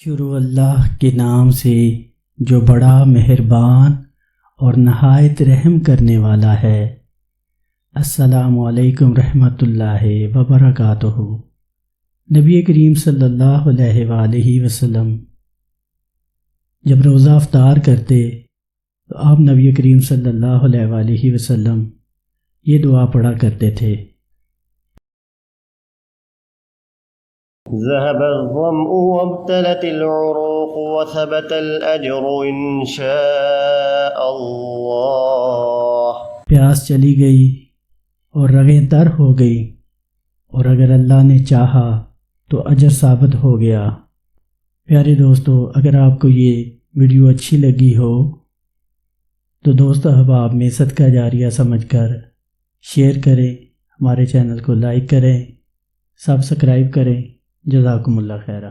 شروع اللہ کے نام سے جو بڑا مہربان اور نہایت رحم کرنے والا ہے۔ السلام علیکم رحمۃ اللہ وبرکاتہ۔ نبی کریم صلی اللہ علیہ وآلہ وسلم جب روزہ افطار کرتے تو آپ نبی کریم صلی اللہ علیہ وآلہ وسلم یہ دعا پڑھا کرتے تھے: ذهب الظمأ وابتلت العروق وثبت الأجر إن شاء اللہ۔ پیاس چلی گئی اور رگیں تر ہو گئی، اور اگر اللہ نے چاہا تو اجر ثابت ہو گیا۔ پیارے دوستو، اگر آپ کو یہ ویڈیو اچھی لگی ہو تو دوست احباب میں صدقہ جاریہ سمجھ کر شیئر کریں، ہمارے چینل کو لائک کریں، سبسکرائب کریں۔ جزاکم اللہ خیرہ۔